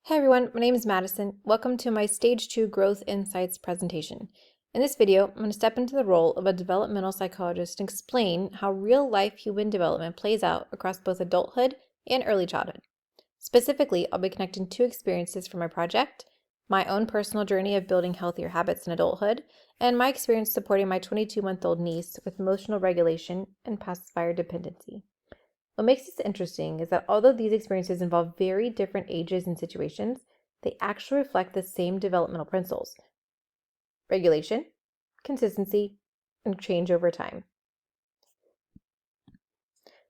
Hey everyone, my name is Madison. Welcome to my Stage 2 Growth Insights presentation. In this video, I'm going to step into the role of a developmental psychologist and explain how real-life human development plays out across both adulthood and early childhood. Specifically, I'll be connecting two experiences from my project, my own personal journey of building healthier habits in adulthood, and my experience supporting my 22-month-old niece with emotional regulation and pacifier dependency. What makes this interesting is that although these experiences involve very different ages and situations, they actually reflect the same developmental principles: regulation, consistency, and change over time.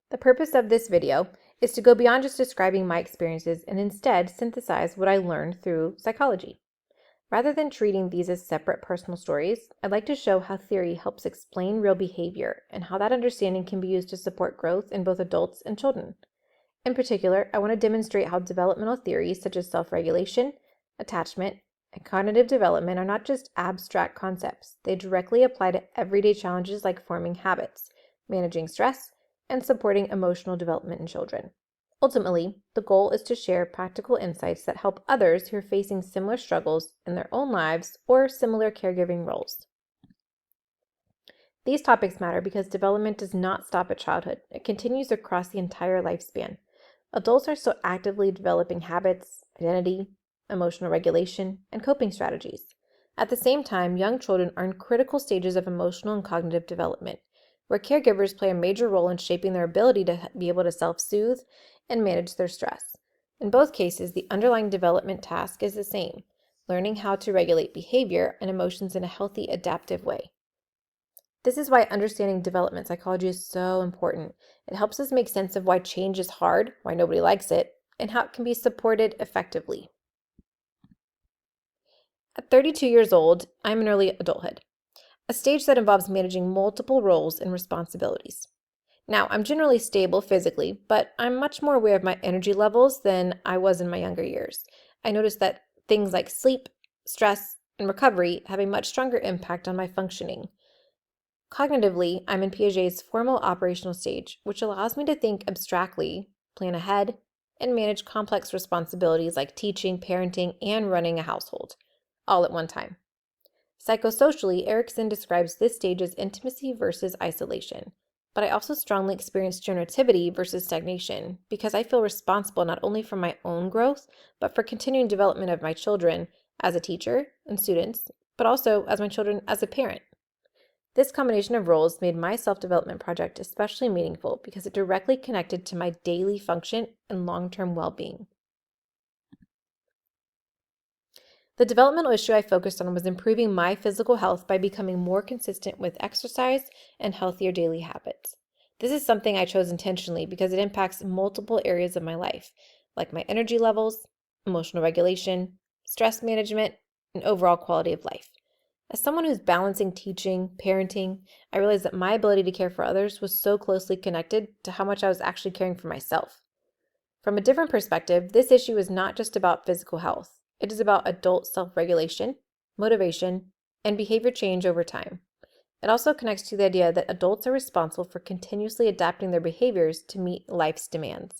The purpose of this video is to go beyond just describing my experiences and instead synthesize what I learned through psychology. Rather than treating these as separate personal stories, I'd like to show how theory helps explain real behavior and how that understanding can be used to support growth in both adults and children. In particular, I want to demonstrate how developmental theories such as self-regulation, attachment, and cognitive development are not just abstract concepts. They directly apply to everyday challenges like forming habits, managing stress, and supporting emotional development in children. Ultimately, the goal is to share practical insights that help others who are facing similar struggles in their own lives or similar caregiving roles. These topics matter because development does not stop at childhood. It continues across the entire lifespan. Adults are still actively developing habits, identity, emotional regulation, and coping strategies. At the same time, young children are in critical stages of emotional and cognitive development, where caregivers play a major role in shaping their ability to be able to self-soothe and manage their stress. In both cases, the underlying development task is the same: learning how to regulate behavior and emotions in a healthy, adaptive way. This is why understanding development psychology is so important. It helps us make sense of why change is hard, why nobody likes it, and how it can be supported effectively. At 32 years old, I'm in early adulthood, a stage that involves managing multiple roles and responsibilities. Now, I'm generally stable physically, but I'm much more aware of my energy levels than I was in my younger years. I noticed that things like sleep, stress, and recovery have a much stronger impact on my functioning. Cognitively, I'm in Piaget's formal operational stage, which allows me to think abstractly, plan ahead, and manage complex responsibilities like teaching, parenting, and running a household, all at one time. Psychosocially, Erickson describes this stage as intimacy versus isolation, but I also strongly experience generativity versus stagnation because I feel responsible not only for my own growth, but for continuing development of my children as a teacher and students, but also as my children as a parent. This combination of roles made my self-development project especially meaningful because it directly connected to my daily function and long-term well-being. The developmental issue I focused on was improving my physical health by becoming more consistent with exercise and healthier daily habits. This is something I chose intentionally because it impacts multiple areas of my life, like my energy levels, emotional regulation, stress management, and overall quality of life. As someone who's balancing teaching, parenting, I realized that my ability to care for others was so closely connected to how much I was actually caring for myself. From a different perspective, this issue is not just about physical health. It is about adult self-regulation, motivation, and behavior change over time. It also connects to the idea that adults are responsible for continuously adapting their behaviors to meet life's demands.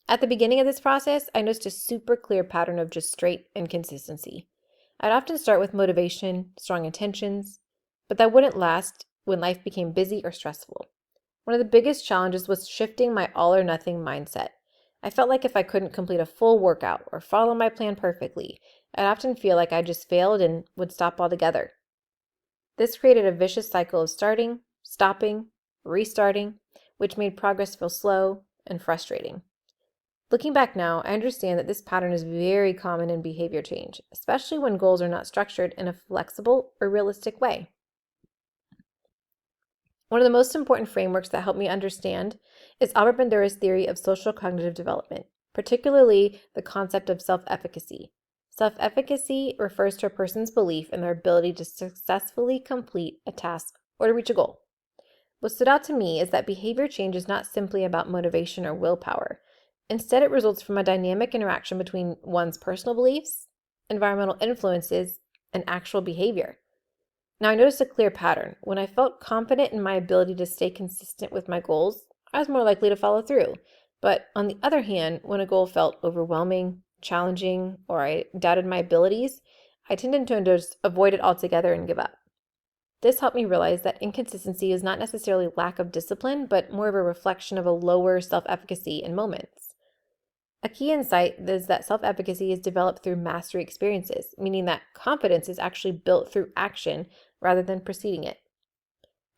At the beginning of this process, I noticed a super clear pattern of just straight inconsistency. I'd often start with motivation, strong intentions, but that wouldn't last when life became busy or stressful. One of the biggest challenges was shifting my all or nothing mindset. I felt like if I couldn't complete a full workout or follow my plan perfectly, I'd often feel like I just failed and would stop altogether. This created a vicious cycle of starting, stopping, restarting, which made progress feel slow and frustrating. Looking back now, I understand that this pattern is very common in behavior change, especially when goals are not structured in a flexible or realistic way. One of the most important frameworks that helped me understand is Albert Bandura's theory of social cognitive development, particularly the concept of self-efficacy. Self-efficacy refers to a person's belief in their ability to successfully complete a task or to reach a goal. What stood out to me is that behavior change is not simply about motivation or willpower. Instead, it results from a dynamic interaction between one's personal beliefs, environmental influences, and actual behavior. Now, I noticed a clear pattern. When I felt confident in my ability to stay consistent with my goals, I was more likely to follow through. But on the other hand, when a goal felt overwhelming, challenging, or I doubted my abilities, I tended to just avoid it altogether and give up. This helped me realize that inconsistency is not necessarily lack of discipline, but more of a reflection of a lower self-efficacy in moments. A key insight is that self-efficacy is developed through mastery experiences, meaning that confidence is actually built through action rather than preceding it.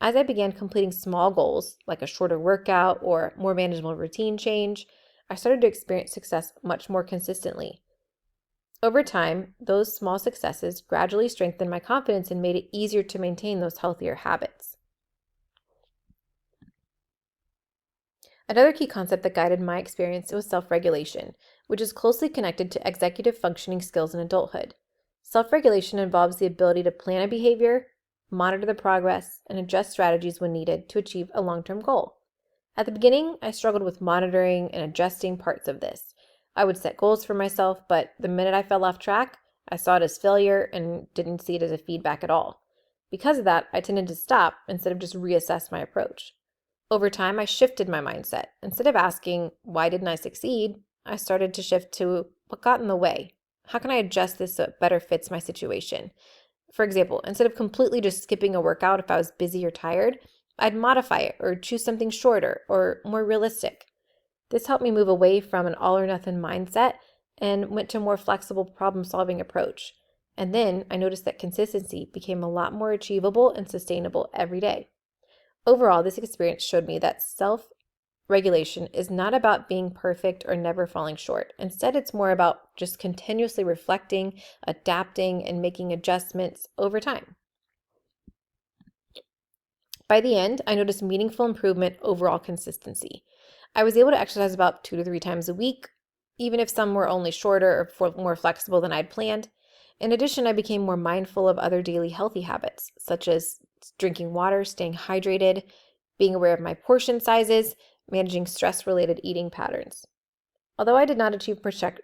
As I began completing small goals, like a shorter workout or more manageable routine change, I started to experience success much more consistently. Over time, those small successes gradually strengthened my confidence and made it easier to maintain those healthier habits. Another key concept that guided my experience was self-regulation, which is closely connected to executive functioning skills in adulthood. Self-regulation involves the ability to plan a behavior, monitor the progress, and adjust strategies when needed to achieve a long-term goal. At the beginning, I struggled with monitoring and adjusting parts of this. I would set goals for myself, but the minute I fell off track, I saw it as failure and didn't see it as a feedback at all. Because of that, I tended to stop instead of just reassess my approach. Over time, I shifted my mindset. Instead of asking, why didn't I succeed? I started to shift to what got in the way? How can I adjust this so it better fits my situation? For example, instead of completely just skipping a workout if I was busy or tired, I'd modify it or choose something shorter or more realistic. This helped me move away from an all or nothing mindset and went to a more flexible problem solving approach. And then I noticed that consistency became a lot more achievable and sustainable every day. Overall, this experience showed me that self-regulation is not about being perfect or never falling short. Instead, it's more about just continuously reflecting, adapting, and making adjustments over time. By the end, I noticed meaningful improvement overall consistency. I was able to exercise about 2 to 3 times a week, even if some were only shorter or more flexible than I'd planned. In addition, I became more mindful of other daily healthy habits, such as drinking water, staying hydrated, being aware of my portion sizes, managing stress-related eating patterns. Although I did not achieve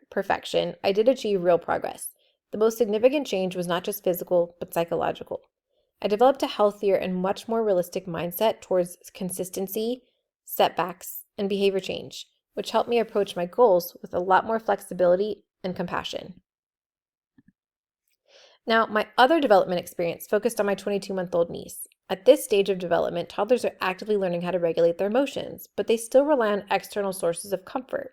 perfection, I did achieve real progress. The most significant change was not just physical, but psychological. I developed a healthier and much more realistic mindset towards consistency, setbacks, and behavior change, which helped me approach my goals with a lot more flexibility and compassion. Now, my other development experience focused on my 22-month-old niece. At this stage of development, toddlers are actively learning how to regulate their emotions, but they still rely on external sources of comfort.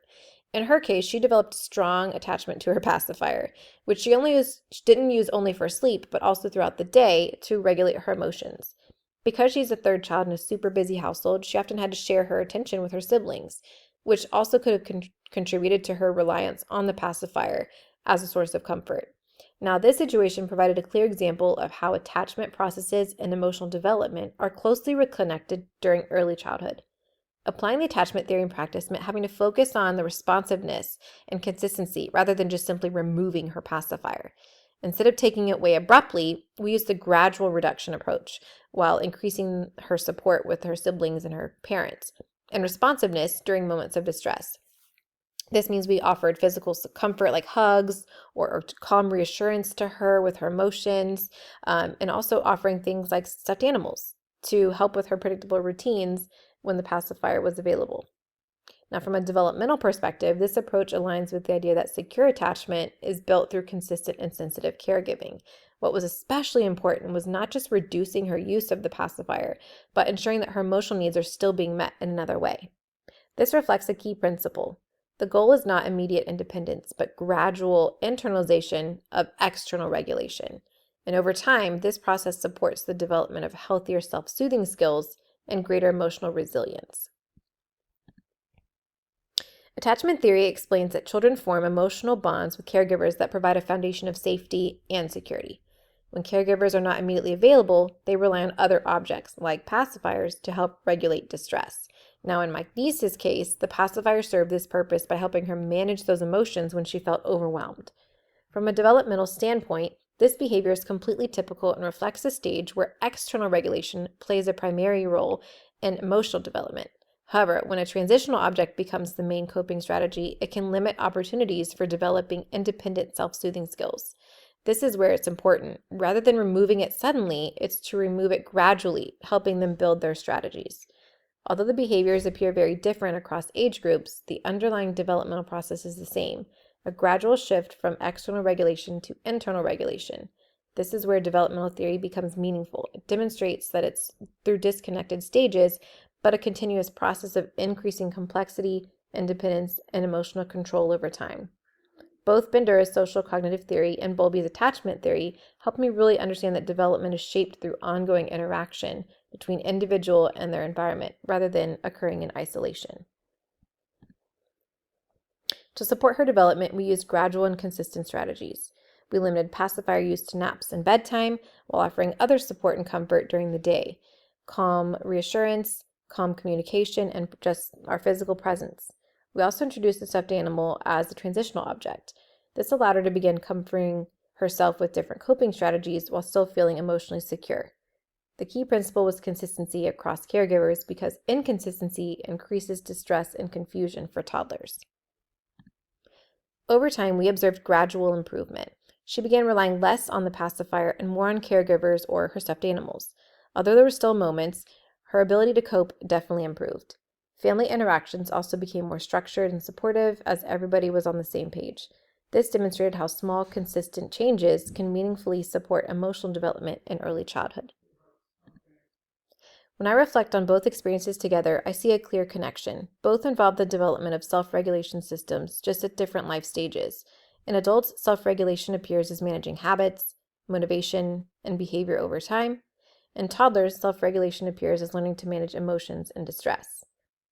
In her case, she developed a strong attachment to her pacifier, which she didn't use only for sleep, but also throughout the day to regulate her emotions. Because she's a third child in a super busy household, she often had to share her attention with her siblings, which also could have contributed to her reliance on the pacifier as a source of comfort. Now, this situation provided a clear example of how attachment processes and emotional development are closely connected during early childhood. Applying the attachment theory in practice meant having to focus on the responsiveness and consistency rather than just simply removing her pacifier. Instead of taking it away abruptly, we used the gradual reduction approach while increasing her support with her siblings and her parents, and responsiveness during moments of distress. This means we offered physical comfort like hugs or calm reassurance to her with her emotions, and also offering things like stuffed animals to help with her predictable routines when the pacifier was available. Now, from a developmental perspective, this approach aligns with the idea that secure attachment is built through consistent and sensitive caregiving. What was especially important was not just reducing her use of the pacifier, but ensuring that her emotional needs are still being met in another way. This reflects a key principle. The goal is not immediate independence, but gradual internalization of external regulation. And over time, this process supports the development of healthier self-soothing skills and greater emotional resilience. Attachment theory explains that children form emotional bonds with caregivers that provide a foundation of safety and security. When caregivers are not immediately available, they rely on other objects, like pacifiers, to help regulate distress. Now, in my niece's case, the pacifier served this purpose by helping her manage those emotions when she felt overwhelmed. From a developmental standpoint, this behavior is completely typical and reflects a stage where external regulation plays a primary role in emotional development. However, when a transitional object becomes the main coping strategy, it can limit opportunities for developing independent self-soothing skills. This is where it's important. Rather than removing it suddenly, it's to remove it gradually, helping them build their strategies. Although the behaviors appear very different across age groups, the underlying developmental process is the same, a gradual shift from external regulation to internal regulation. This is where developmental theory becomes meaningful. It demonstrates that it's through disconnected stages, but a continuous process of increasing complexity, independence, and emotional control over time. Both Bandura's social cognitive theory and Bowlby's attachment theory help me really understand that development is shaped through ongoing interaction between individual and their environment, rather than occurring in isolation. To support her development, we used gradual and consistent strategies. We limited pacifier use to naps and bedtime while offering other support and comfort during the day, calm reassurance, calm communication, and just our physical presence. We also introduced the stuffed animal as a transitional object. This allowed her to begin comforting herself with different coping strategies while still feeling emotionally secure. The key principle was consistency across caregivers because inconsistency increases distress and confusion for toddlers. Over time, we observed gradual improvement. She began relying less on the pacifier and more on caregivers or her stuffed animals. Although there were still moments, her ability to cope definitely improved. Family interactions also became more structured and supportive as everybody was on the same page. This demonstrated how small, consistent changes can meaningfully support emotional development in early childhood. When I reflect on both experiences together, I see a clear connection. Both involve the development of self-regulation systems, just at different life stages. In adults, self-regulation appears as managing habits, motivation, and behavior over time. In toddlers, self-regulation appears as learning to manage emotions and distress.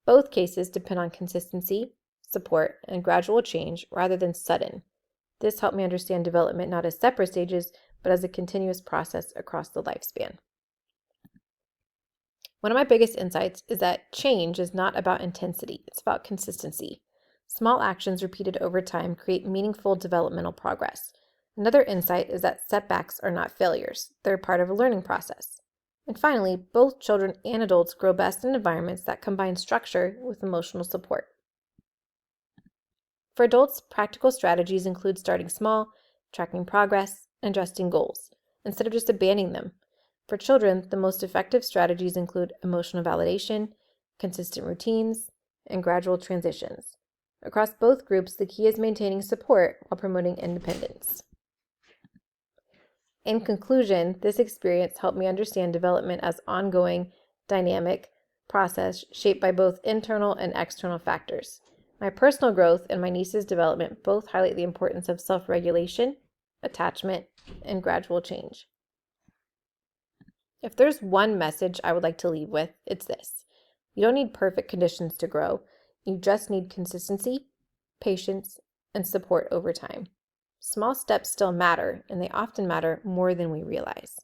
Both cases depend on consistency, support, and gradual change rather than sudden. This helped me understand development not as separate stages, but as a continuous process across the lifespan. One of my biggest insights is that change is not about intensity, it's about consistency. Small actions repeated over time create meaningful developmental progress. Another insight is that setbacks are not failures, they're part of a learning process. And finally, both children and adults grow best in environments that combine structure with emotional support. For adults, practical strategies include starting small, tracking progress, and adjusting goals, instead of just abandoning them. For children, the most effective strategies include emotional validation, consistent routines, and gradual transitions. Across both groups, the key is maintaining support while promoting independence. In conclusion, this experience helped me understand development as ongoing, dynamic process shaped by both internal and external factors. My personal growth and my niece's development both highlight the importance of self-regulation, attachment, and gradual change. If there's one message I would like to leave with, it's this. You don't need perfect conditions to grow. You just need consistency, patience, and support over time. Small steps still matter, and they often matter more than we realize.